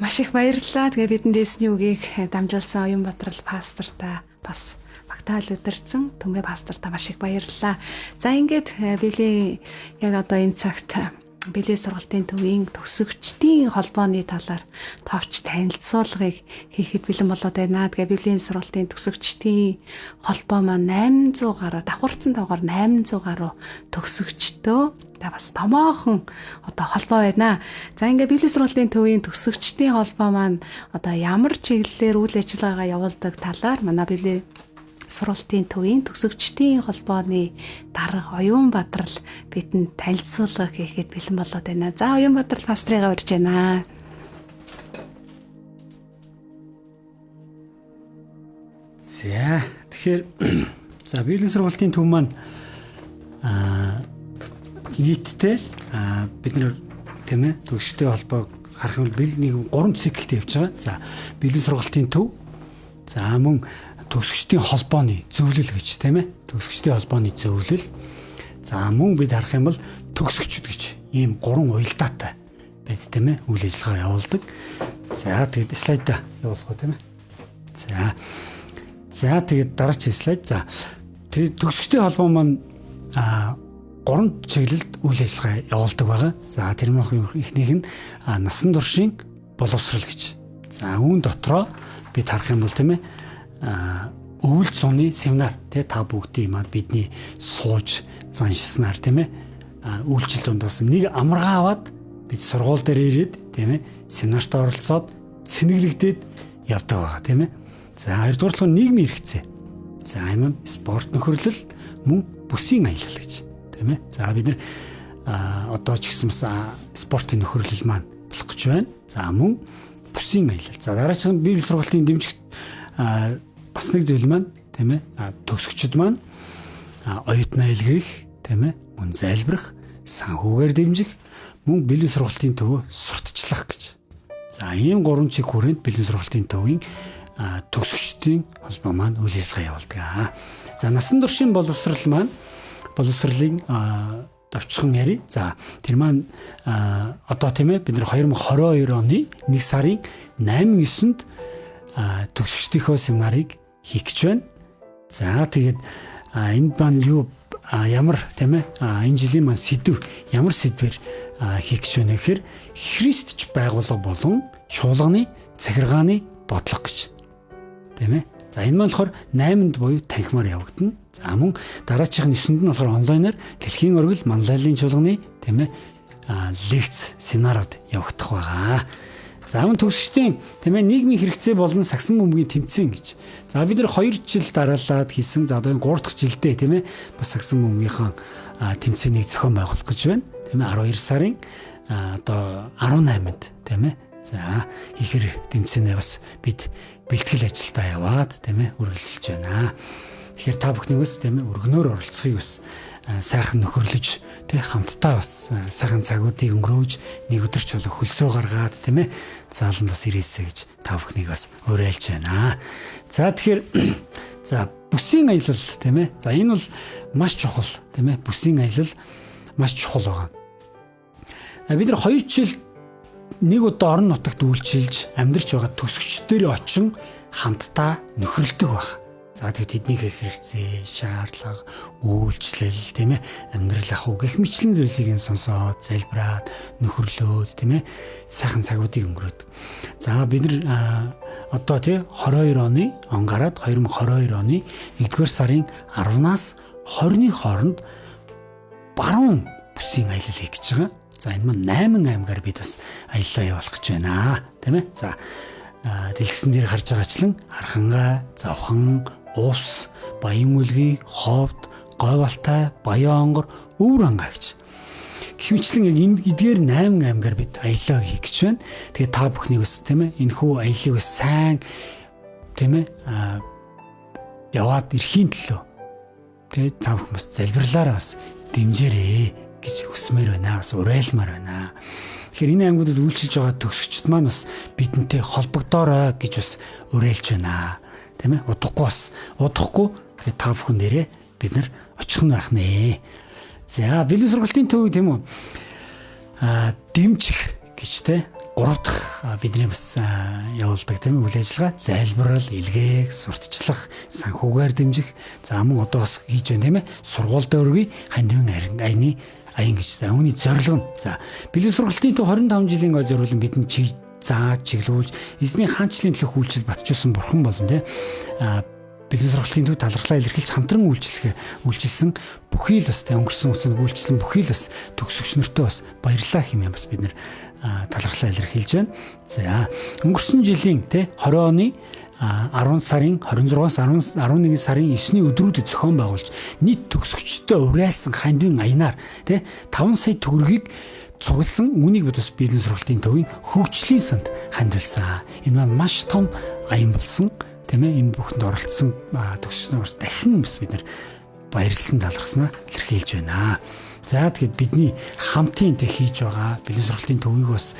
Маш их баярлалаа. Тэгээ бидэнд дэсний үгийг дамжуулсан Оюнбаатар пасторта бас багтаал өдөрцөн Түмээ пасторта маш их баярлалаа. За ингээд биелийн яг одоо энэ цагт биелийн сургалтын төвийн төгсөгчдийн холбооны талаар товч танилцуулгыг хийхэд бэлэн болоод байна. Тэгээ биелийн сургалтын төгсөгчдийн холбоо маань 800 гаруй давхарцсан тоогоор 800 гаруй төгсөгчдөө та бас томоохон одоо холбоо байна. За ингээ биелийн сургалтын төвийн төгсөгчдийн холбоо маань одоо ямар чиглэлээр үйл ажиллагаагаа явуулдаг талаар манай биелийн сургалтын төвийн төгсөгчдийн холбооны дарга Оюнбаатар бидэнд танилцуулга хийхэд бэлэн болоод байна. За Оюнбаатар пастрыгаа урьж байна. За тэгэхээр за биелийн сургалтын төв маань нийтдээ бид нар тийм ээ төгсчтэй холбоог харах юм бол нэг 3 циклтэй явж байгаа. За биелийн сургалтын төв, за мөн төгсгчдийн холбооны зөвлөл гэж тийм ээ төгсгчдийн холбооны зөвлөл, за мөн бид харах юм бол төгсгчд гэж ийм 3 уялдаатай байд тийм ээ үйл ажиллагаа явуулдаг. За тэгээд слайдаа явуулах тийм ээ. За тэгээд дараагийн слайд. За тэгээд төгсгчдийн холбоо маань 3 чиглэлд үйл ажиллагаа явуулдаг байгаа. За тэр мөн ихнийх нь насан туршийн боловсрал гэж. За үүн дотроо бид харах юм бол тийм ээ өвөл зуны семинар тий та бүгдийн маань бидний сууж заншснаар тийм ээ үйлчлэл дундаас нэг амаргаа аваад бид сургууль дээр ирээд тийм ээ семинарт оролцоод цэнэглэгдээд явдаг байгаа тийм ээ. За хоёрдугаар нь нийгмийн хэрэгцээ. За энэ маань спорт нөхөрлөл мөн бүсийн аялал гэж тийм ээ. За бид нар одоо ч гэсэн спортын нөхөрлөл маань болох гэж байна. За мөн бүсийн аялал. За дараагийн биелийн сургалтын дэмжигт бас нэг зүйл маань тийм ээ төгсөгчд маань оюутнаа илгээх тийм ээ мөн залбирах санхүүгээр дэмжих мөн биелийн сургалтын төвөө сурталчлах гэж. За ийм 3 чиг хүрээнд биелийн сургалтын төвийн төгсөгчдийн холбоо маань үйл ажиллагаа явуулдаг. За насан туршийн боловсрал маань боловсролын давчхан яри. За тэр маань одоо тийм ээ бид нар 2022 оны 1 сарын 8-9-нд төгсөгчдийнхөө семинарыг хийх гэж байна. За тэгээд энд маань юу ямар тийм ээ энэ жилийн маань сэдв ямар сэдвэр хийх гэж байна гэхээр Христч байгуулга болон чуулганы захиргааны бодлого гэж. Тийм ээ. За энэ маань болохоор 8-нд буюу танхимаар явагдана. За мөн дараачих нь 9-нд нь болохоор онлайнаар дэлхийн оргил манлайлалын чуулганы тийм ээ лекц семинарууд явагдах байгаа. За мөн төгсөгчдийн тийм ээ нийгмийн хэрэгцээ болон сагсан бөмбөгийн тэмцээн гэж. За бид нар 2 жил дараалаад хийсэн за одоо энэ 3 дахь жилдээ тийм ээ бас сагсан бөмбөгийнхаа тэмцээнийг зохион байгуулах гэж байна. Тийм ээ 12 сарын одоо 18-нд тийм ээ. За ихэр тэмцээнээ бас бид бэлтгэл ажилдаа яваад тийм ээ үргэлжилж байна. Тэгэхээр та бүхний бас тийм ээ өргөнөөр оролцохыг бас сайхан нөхөрлөж тэг хамтдаа бас сайхан цагуудыг өнгөрөөж нэг өдөр ч болоо хөлсөө гаргаад тийм ээ зааланд бас ирээсэй гэж та бүхнийг бас уриалж байна. За тэгэхээр за бүсийн аялал тийм ээ. За энэ бол маш чухал тийм ээ. Бүсийн аялал маш чухал байгаа. Бид нар 2 жил нэг удаа орон нутагт үйлчилж амьдарч байгаа төгсөгчдөрөө очин хамтдаа нөхөрлөдөг байна. За тэгээд тэдний хэрэгцээ, шаардлага, үйлчлэл тийм ээ амьдрал ах уу гэх мэтлэн зүйлсийг сонсоод, залбираад, нөхөрлөөд тийм ээ сайхан цагуудыг өнгөрөөд. За бид нар одоо тий 22 оны он гараад 2022 оны 1-р сарын 10-наас 20-ны хооронд баруун бүсийн аялал хийх гэж байгаа. За энэ маань 8 аймгаар бид бас аяллаа явуулах гэж байна. Тийм ээ. За дэлгэсэн дээр харж байгаачлан Архангай, Завхан, Ус, Баян-Үлгий, Ховд, Говьалтай, Баян-Онгор, Өвөрангай гэж. Гэвчлэн яг энэ эдгээр 8 аймгаар бид аяллаа хийх гэж байна. Тэгээд та бүхнийг бас тийм ээ энэхүү аяллыг бас сайн тийм ээ яваад ирэхийн төлөө тэгээд та бүхэн бас залбирлаараа бас дэмжээрэй гэж хүсмээр байна. Бас уриалмаар байна. Тэгэхээр энэ аймагуудад үйлчилж байгаа төгсөгчд маань бас бидэнтэй холбогдоорой гэж бас уриалж байна. Тийм ээ удахгүй тэгээд та бүхэн дээрээ бид нар очих нь байх нэ. За бэлэн сургалтын төв тийм үү дэмжих гэж те 3 дахь бидний бас явуулдаг тийм үйл ажиллагаа залбирал, илгээх, сурталчлах, санхүүгээр дэмжих. За мөн одоо бас хийж байна тийм ээ сургууль дөөргий хандивын аяны аян гэж. За үүний зорилго нь за бэлэн сургалтын төв 25 жилийн гой зориулан бидний зааж чиглүүлж эзний хаанчлалын төлөх үйлчлэл батжуулсан бурхан болон тий бэлэн сургалтын төв талархлаа илэрхийлж хамтран үйлчилсэн бүхий л бас өнгөрсөн үсэнд үйлчилсэн бүхий л бас төгсөгч нөртөө бас баярлалаа хэмээн бас бид нэр талархлаа илэрхийлж байна. За өнгөрсөн жилийн тий 20 оны 10 сарын 26-аас 11 сарын 9-ний өдрүүдэд зохион байгуулж нийт төгсөгчдөө уриалсан хандивын аянаар тий 5 сая төгрөгийг цугласан үүнийг бид бас бэлэн сургалтын төвийн хөгжлийн санд хандилсан. Энэ маань маш том аян болсон. Тийм ээ энэ бүхэнд оролцсон төгсөгчнөөс дахин бас бид нар баярлалан талархснаа илэрхийлж байна. За тэгэхэд бидний хамтын тэг хийж байгаа бэлэн сургалтын төвийг бас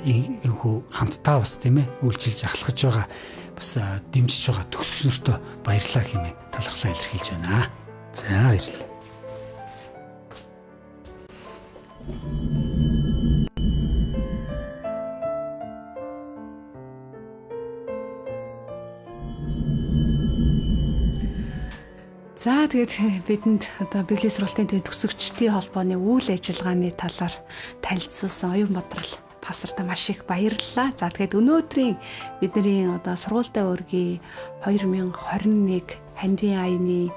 энэхүү хамтдаа бас тийм ээ үйлчилж ахлахж байгаа бас дэмжиж байгаа төгсөгчнөртөө баярлалаа хэмээн талархлаа илэрхийлж байна. За баярлалаа. За тэгээд бидэнд одоо бэлэн сургалтын төгсөгчдийн холбооны үйл ажиллагааны талаар танилцуулсан оюун бодрал пасторта маш их баярлалаа. За тэгээд өнөөдрийн бидний одоо сургуультай өргөе 2021 хандивын аяны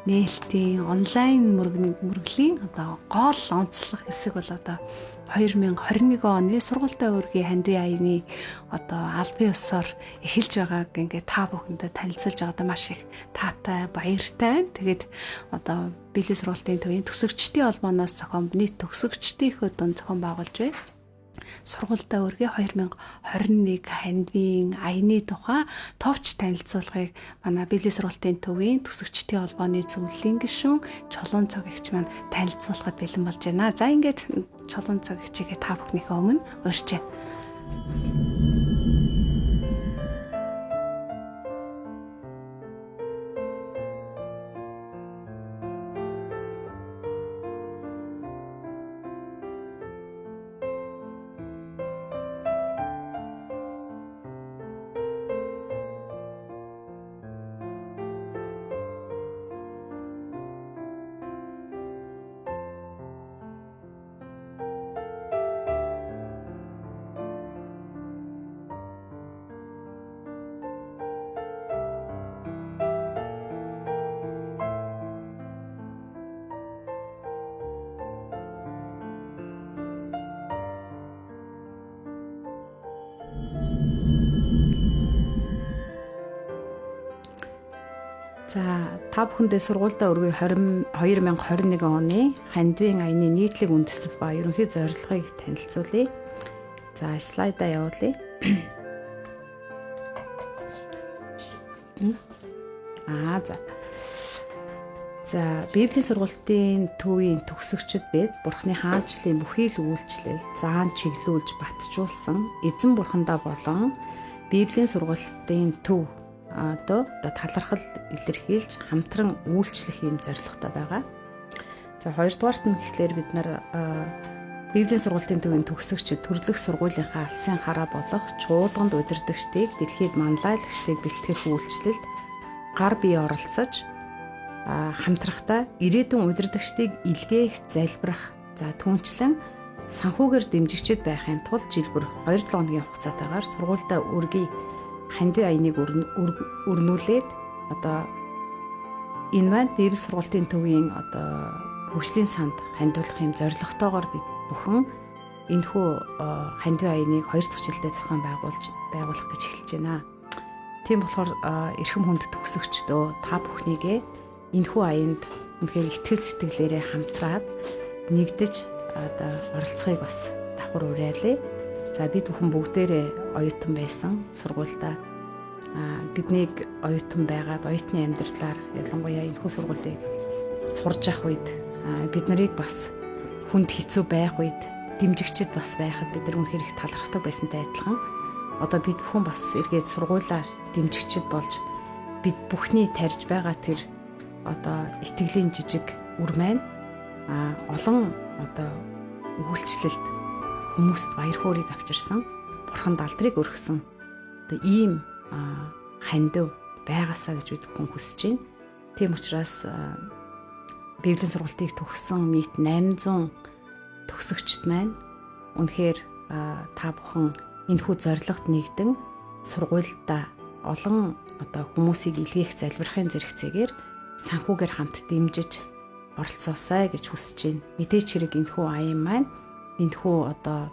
нээлтийн онлайн мөрөглийн одоо гол онцлог хэсэг бол одоо 2021 оны сургуультай өргөе хандивын аяны одоо албан ёсоор эхэлж байгааг ингээд та бүхэндээ танилцуулж байгаадаа маш их таатай баяртай. Тэгээд одоо бэлэн сургалтын төвийн төгсөгчдийн холбооноос зохион нийт төгсөгчдийнхөө дунд зохион байгуулж байна. Сургуультай өргөе 2021 хандивын аяны тухай товч танилцуулгыг манай бэлэн сургалтын төвийн төгсөгчдийн холбооны зөвлөлийн гишүүн Чулуун цогцогч маань танилцуулахад бэлэн болж байна. За ингээд Чулуун цогцогчийг та бүхнийхээ өмнө урьж байна. За та бүхэндээ сургуультай өргөе 2021 оны хандивын аяны нийтлэг үндэслэл ба ерөнхий зорилгыг танилцуулъя. За слайдаа явуулъя. За Библийн сургалтын төвийн төгсөгчд бид Бурхны хаанчлалын бүхий л үйлчлэл заан чиглүүлж батжуулсан эзэн Бурхандаа болон Библийн сургалтын төв одоо талархал илэрхийлж хамтран үйлчлэх юм зорилготой байгаа. За хоёрдугаарт нь гэхлээр бид нар Библийн сургалтын төвийн төгсөгчд төрлөх сургуулийнхаа алсын хараа болох чуулганд удирдагчдыг дэлхийд манлайлагчдыг бэлтгэх үйлчлэлд гар бие оролцож хамтрахтаа ирээдүйн удирдагчдыг илгээх, залбирах, за түүнчлэн санхүүгээр дэмжигчд байхын тулд жил бүр 2-7 хоногийн хугацаатаагаар сургуультай өргөе хандив аяныг өрнүүлээд одоо энэ маань Библи сургалтын төвийн одоо хөгжлийн санд хандуулах юм зорилготойгоор бид бүхэн энэхүү хандив аяныг 2 дахь жилдээ зохион байгуулах гэж хэлж байна. Тийм болохоор эрхэм хүнд төгсөгчдөө та бүхнийгээ энэхүү аянд үнэхээр итгэл сэтгэлээрээ хамтраад нэгдэж одоо оролцохыг бас давхар уриалъя. За бид бүхэн бүгдээрээ оюутан байсан сургуультай биднийг оюутан байгаад оюутны амьдралаар ялангуяа энэхүү сургуулийг сурж явах үед бид нарыг бас хүнд хэцүү байх үед дэмжигчд бас байхад бид нар үнэхээр их талархдаг байсантай адилхан одоо бид бүхэн бас эргээд сургуулаар дэмжигчд болж бид бүхний тарьж байгаа тэр одоо итгэлийн жижиг үр маань олон одоо үйлчлэлд хүмүүст баяр хөөргийг авчирсан Бурханд алдрыг өргөсөн одоо ийм хандив байгаасаа гэж бид бүхэн хүсэж байна. Тийм учраас Библийн сургалтыг төгссөн нийт 800 төгсөгчд маань үнэхээр та бүхэн энэхүү зорилгод нэгдэн сургуультай олон одоо хүмүүсийг илгээх залбирахын зэрэгцээгээр санхүүгээр хамт дэмжиж оролцоосай гэж хүсэж байна. Мэдээч хэрэг энэхүү аян маань энэхүү одоо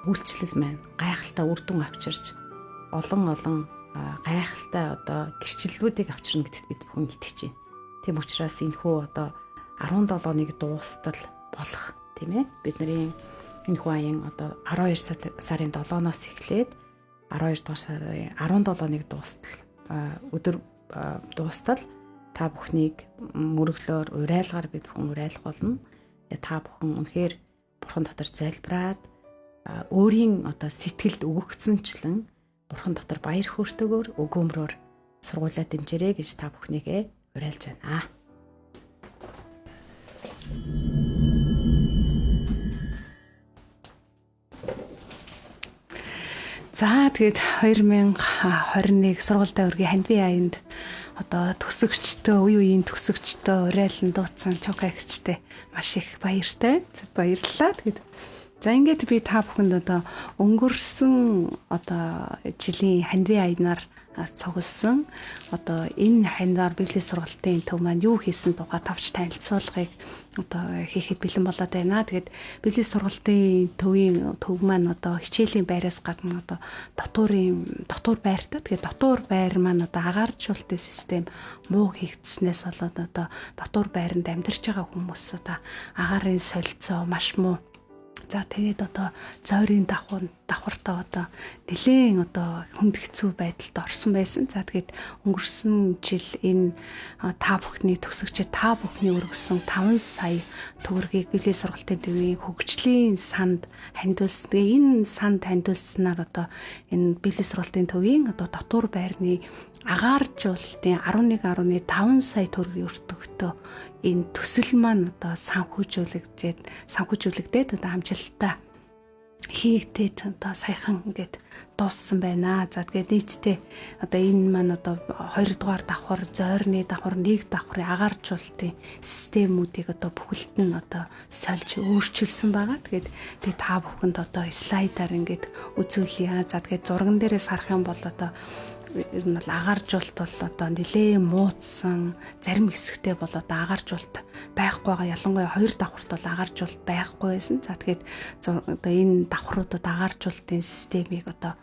үйлчлэл маань гайхалтай үр дүн авчирч олон гайхалтай одоо гэрчлэлүүдийг авчирна гэдэгт бид бүхэн итгэж байна. Тийм учраас энэхүү одоо 17-ыг дуустал болох тийм ээ бидний энэхүү аян одоо 12 сарын 7-оос эхлээд 12 дугаар сарын 17-ыг өдөр дуустал та бүхнийг мөрөглөөр уриалгаар бид бүхэн уриалах болно. Та бүхэн үнэхээр Бурхан дотор залбираад өөрийн одоо сэтгэлд өгөгдсөнчлэн Бурхан дотор баяр хөөртэйгээр өгөөмрөөр сургуулаа дэмжээрэй гэж та бүхнийгээ уриалж байна. За тэгээд 2021 сургуультай өргөе хандивын аянд одоо төгсөгчдөө үеийн төгсөгчдөө уриалан дуудсан чокагчтэй маш их баяртай. Баярлалаа. Тэгээд за ингээд би та бүхэнд одоо өнгөрсөн одоо жилийн хандивын аянаар цугласан одоо энэ хандиваар Библийн сургалтын төв маань юу хийсэн тухай тавч танилцуулгыг одоо хийхэд бэлэн болоод байна. Тэгээд Библийн сургалтын төвийн төв маань одоо хичээлийн байраас гадна одоо дотуур байртай. Тэгээд дотуур байр маань одоо агааржуулалтын систем муу хийгдснээс болоод одоо дотуур байранд амьдарч байгаа хүмүүс одоо агаарын солилцоо маш муу. За тэгээд одоо зойрын давхартаа одоо нэлээд одоо хүнд хэцүү байдалд орсон байсан. За тэгээд өнгөрсөн жил энэ та бүхний төгсөгчд та бүхний өргөсөн 5 сая төгрөгийг Библийн сургалтын төвийн хөгжлийн санд хандуулсан. Тэгээ энэ санд хандуулснаар одоо энэ Библийн сургалтын төвийн одоо дотуур байрны агааржуулалтын 11.5 сая төгрөгийн өртөгтөө энэ төсөл маань одоо санхүүжүүлэгдээд одоо амжилттай хийгдээд одоо саяхан ингээд дууссан байна. За тэгээд нийтдээ одоо энэ маань одоо 2 дугаар давхар, зойрны давхар, 1 давхрын агааржуулалтын системүүдийг одоо бүхэлд нь одоо сольж өөрчилсөн байгаа. Тэгээд би та бүхэнд одоо слайдаар ингээд үзүүлье. За тэгээд зурган дээрээс харах юм бол одоо ер нь бол агааржуулт бол одоо нэлээд муудсан, зарим хэсэгтээ бол одоо агааржуулт байхгүй байгаа. Ялангуяа хоёр давхарт бол агааржуулт байхгүй байсан. За тэгээд одоо энэ давхруудад агааржуултын системийг одоо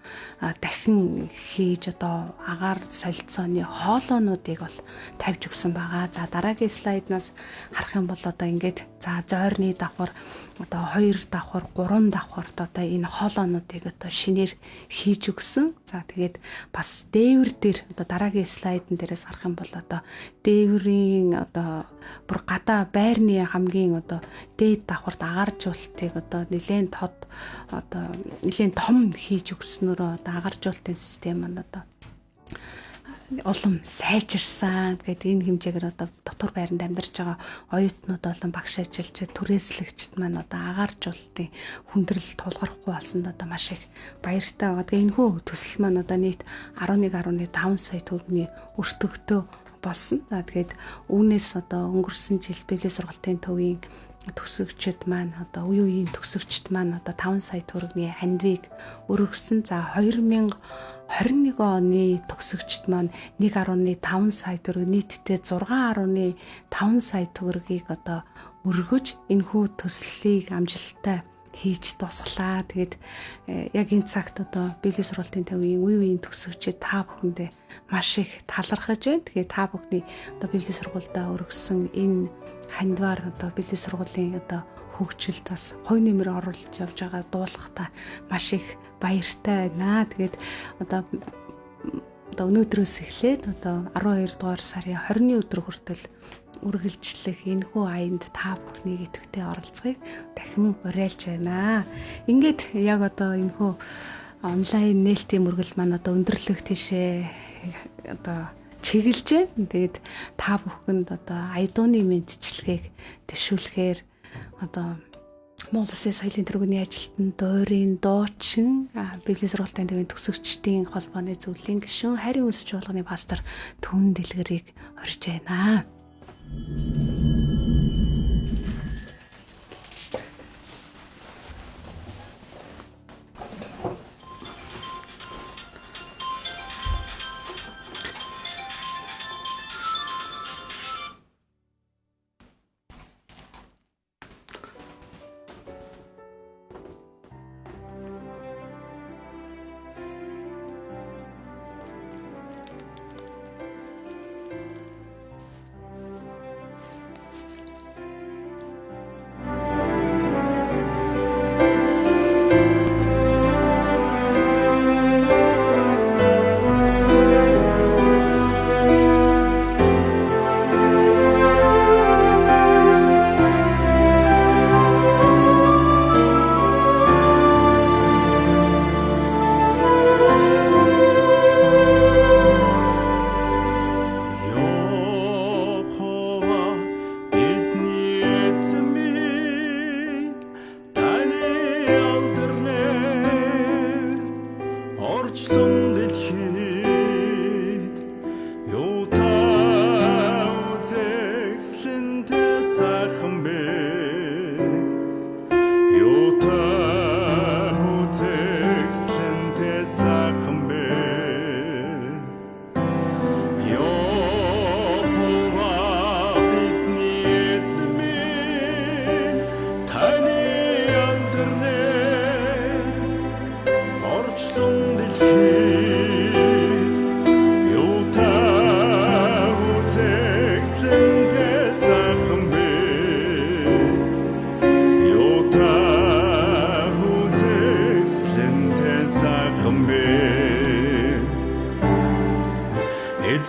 дахин хийж одоо агаар солилцооны хоолоонуудыг бол тавьж өгсөн байгаа. За дараагийн слайднаас харах юм бол одоо ингээд за зойрны давхар одоо 2 давхар, 3 давхарт одоо энэ хоолоонуудыг одоо шинээр хийж өгсөн. За тэгээд бас дээвэр дээр одоо дараагийн слайдн дээрээс харах юм бол одоо дээврийн одоо бүр гадаа байрны хамгийн одоо дээд давхарт агааржуултыг одоо нэлээд том хийж өгснөөрөө одоо агааржуултын систем маань одоо улам сайжирсан. Тэгээд энэ хэмжээгээр одоо дотор байранд амьдарч байгаа оюутнууд болон багш ажилчид, түрээслэгчид маань одоо агааржуулалтын хүндрэл тулгархгүй болсонд одоо маш их баяртай байгаа. Тэгээд энэхүү төсөл маань одоо нийт 11.5 сая төгрөгийн өртөгтэй болсон. За тэгээд үүнээс одоо өнгөрсөн жил Библийн сургалтын төвийн төгсөгчд маань одоо үе үеийн төгсөгчд маань одоо 5 сая төгрөгийн хандвийг өргөсөн. За 2021 оны төгсөгчд маань 1.5 сая төгрөг нийтдээ 6.5 сая төгрөгийг одоо өргөж энэхүү төслийг амжилттай хийж тусглаа. Тэгээд яг энэ цагт одоо Библийн сургалтын төвийн үе үеийн төгсөгчид та бүхэндээ маш их талархаж байна. Тэгээд та бүхний одоо Библийн сургуультай өргөсөн энэ хандваар одоо Библийн сургуулийн одоо хөгжилд бас хой нэмэр оруулж явж байгаа дуулахтаа маш их баяртай байна. Тэгээд одоо өнөөдрөөс эхлээд одоо 12 дугаар сарын 20-ны өдөр хүртэл үргэлжлэх энэхүү аянд та бүхнийг идэвхтэй оролцохыг дахин уриалж байна. Ингээд яг одоо энэхүү онлайн нээлтийн мөргөл маань одоо өндөрлөх тийшээ одоо чиглэж байна. Тэгээд та бүхэнд одоо айдууны мэдчилгээг дэвшүүлэхээр одоо Монгол Улсын соёлын тэргүүний ажилтан, дуурийн дуучин, Библийн сургалтын төвийн төгсөгчдийн холбооны зөвлөлийн гишүүн, харийн үндэс чуулганы пастор Түмэн Дэлгэрийг орж байна.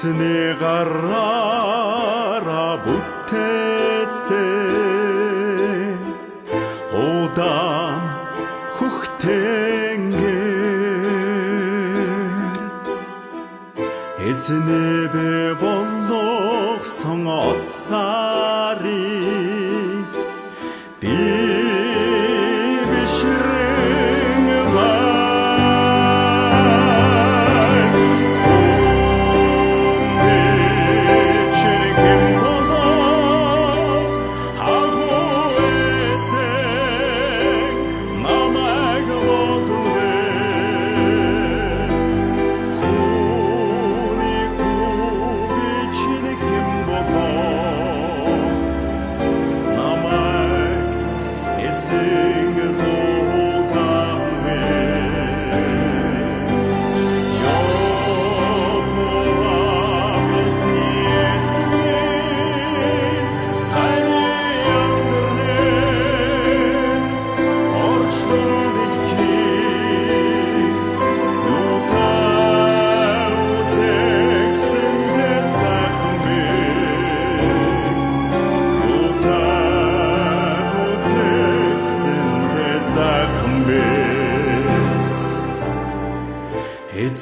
Эзний гараараа бүтээсэн удаан хөхтэнгээр эзний бэ болгосон отсарыг би бишрэн эзэн дууданвэ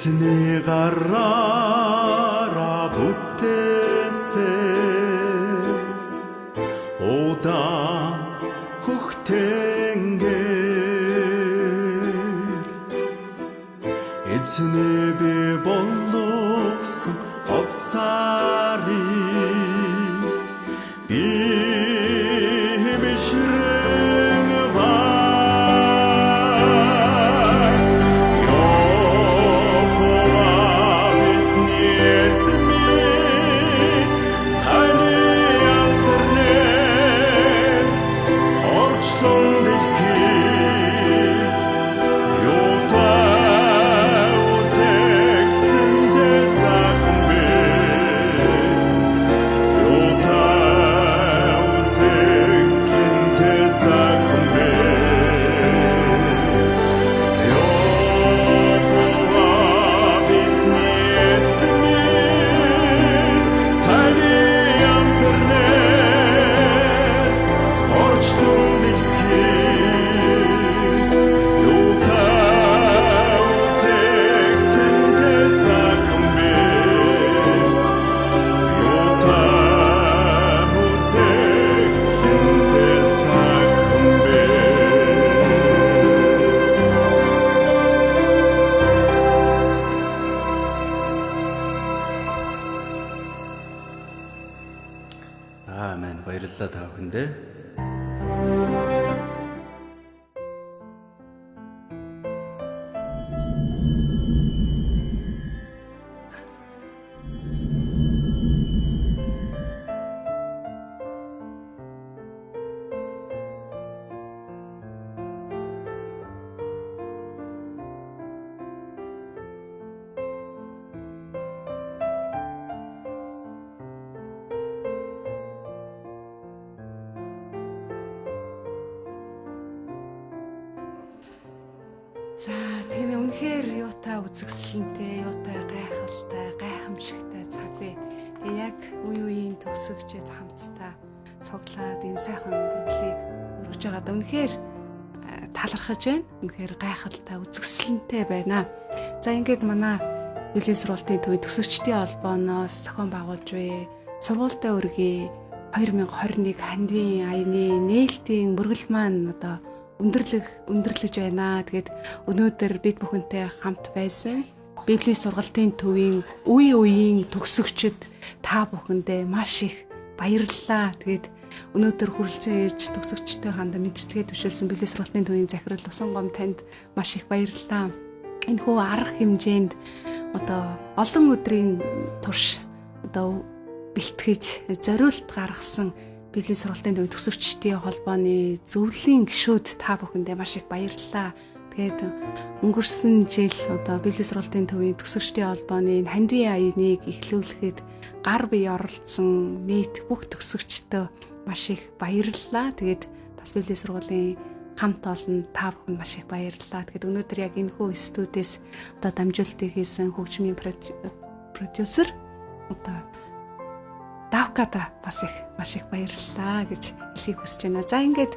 эзний гараараа бүтээсэн удаан хөхтөнгөр эзний би болгосон одсарыг би бишрэн Аамен. Баярлалаа та бүхэндээ. За тийм ээ үнэхээр юутай үзэгсэлэнтэй, юутай гайхалтай, гайхамшигтай цаг бай. Тэгээ яг үе үеийн төгсөгчд хамтдаа цуглаад энэ сайхан бүглийг өргөж байгаад үнэхээр талархаж байна. Үнэхээр гайхалтай, үзэгсэлэнтэй байна. За ингээд манай Библийн сургалтын төвийн төгсөгчдийн холбооноос зохион байгуулж буй сургуультай өргөе 2021 хандвийн аяны нээлтийн мөргөл маань одоо өндөрлөж байна. Тэгээд өнөөдөр бид бүхэнтэй хамт байсан Библийн сургалтын төвийн үе үеийн төгсөгчд та бүхэндээ маш их баярлалаа. Тэгээд өнөөдөр хүрэлцэн ирж төгсөгчтэй хандаа мэдчилгээ төвшүүлсэн Библийн сургалтын төвийн захирал Усан гом танд маш их баярлалаа. Энэхүү арга хэмжээнд одоо олон өдрийн турш одоо бэлтгэж зориулт гаргасан Библийн сургалтын төвийн төгсөгчдийн холбооны зөвлөлийн гишүүд та бүхэндээ маш их баярлалаа. Тэгээд өнгөрсөн жил одоо Библийн сургалтын төвийн төгсөгчдийн холбооны хандвийн аяныг эхлүүлэхэд гар бие оролцсон нийт бүх төгсөгчдөө маш их баярлалаа. Тэгээд бас Библийн сургуулийн хамт олон та бүхэнд маш их баярлалаа. Тэгээд өнөөдөр яг энэхүү студиэс одоо дамжуулалтыг хийсэн хөгжмийн продюсер одоо Давкада бас их маш их баярлалаа гэж хэлхийг хүсэж байна. За ингээд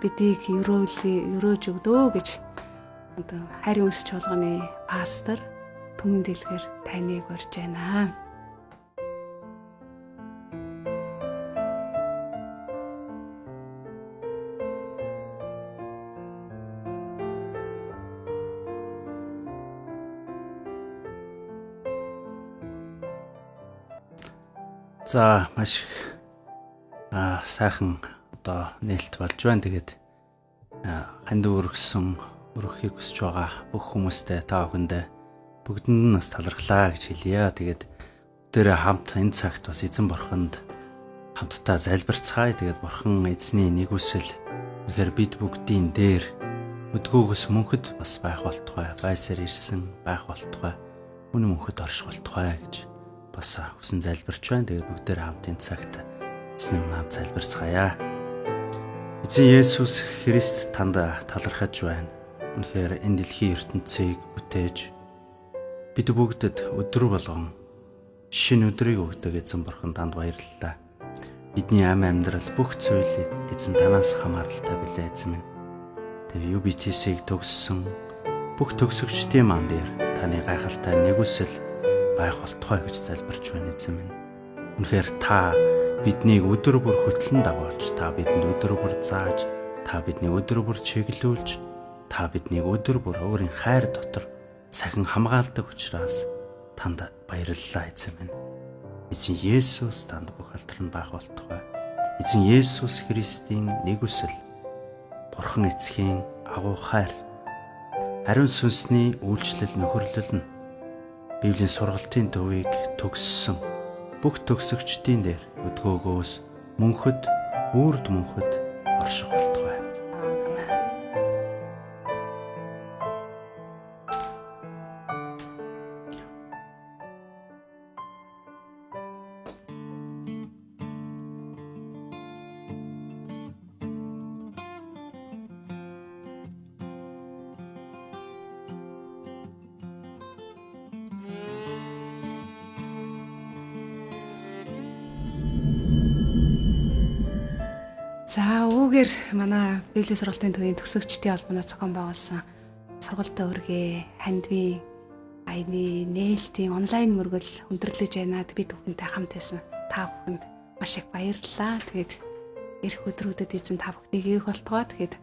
бидийг өрөөж өгдөө гэж одоо хайрын өсч болгоны пастор Түмэн Дэлгэр таныг урьж байна. За маш их сайхан одоо нээлт болж байна. Тэгээд ханд өргөхийг хүсэж байгаа бүх хүмүүстээ та бүхэндээ бүгдэнд нь бас талархлаа гэж хэлье. Тэгээд өдөрөө хамт энэ цагт бас эзэн бурханд хамтдаа залбирцгаая. Тэгээд бурхан эзний нэгүсэл Тэгэхээр бид бүгдийн дээр өдгөөгөөс мөнхөд бас байх болтугай, байсаар ирсэн байх болтугай, үнэн мөнхөд орших болтугай гэж бас хүсэн залбирч байна. Тэгээд бүгдээр хамтын цагт эзний өмнө залбирцгаая. Эзэн Есүс Христ танд талархаж байна. Үнэхээр энэ дэлхийн ертөнцийг бүтээж бид бүгдэд өдөр болгон шинэ өдрийг өгдөг эзэн бурхан танд баярлалаа. Бидний амьдрал бүх зүйлийг эзэн танаас хамааралтай билээ эзэн минь. Тэгээ UBTC-г төгссөн бүх төгсөгчдийн ман дээр таны гайхалтай нэгүсэл байх болтугай гэж залбирч байна эзэн минь. Үнэхээр та биднийг өдөр бүр хөтлөн дагуулж, та бидэнд өдөр бүр зааж, та биднийг өдөр бүр чиглүүлж, та биднийг өдөр бүр өөрийн хайр дотор сахин хамгаалдаг учраас танд баярлалаа эзэн минь. Эзэн Есүс танд бүх алдар нь байх болтугай. Эзэн Есүс Христийн нэгүсэл, Бурхан Эцгийн агуу хайр, ариун сүнсний үйлчлэл нөхөрлөл нь Библийн сургалтын төвийг төгссөн бүх төгсөгчдийн дээр өдгөөгөөс мөнхөд, үрд мөнхөд орших болтугай. За үүгээр манай Библийн сургалтын төвийн төгсөгчдийн холбооноос зохион байгуулсан сургалтын өргөө, хандвийн, аяны, нээлтийн онлайн мөргөл өндөрлөж байнад бид бүхэнтэй хамт байсан. Та бүхэнд маш их баярлалаа. Тэгээд эх өдрүүдэд эзэн та бүхнийг эвх болтугай. Тэгээд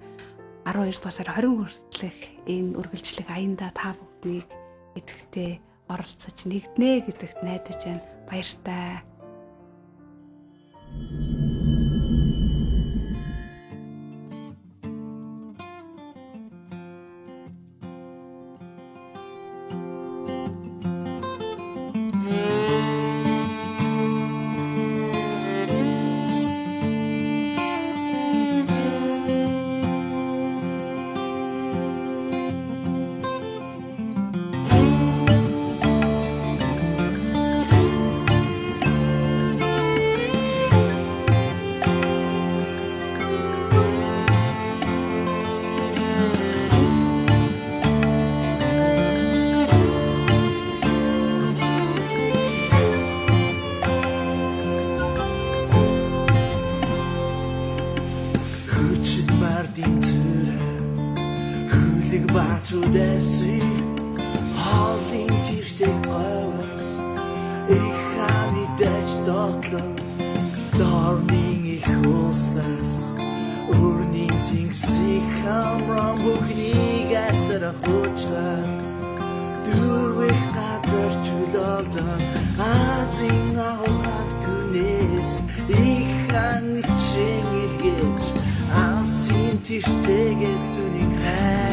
12 дугаар сар 20 хүртэлх энэ үргэлжлэх аянда та бүхнийг идэвхтэй оролцож нэгднэ гэдэгт найдаж байна. Баяртай. Bacudesi Halin tiştek qavas Ikhani dech dotlum Darning ich hosas Urning ting sikham ram bukhnig atsara khochla Durwich qadar chuloldan Azing ahohat kunes Ikhani chengilgech Asin tishtege suning hai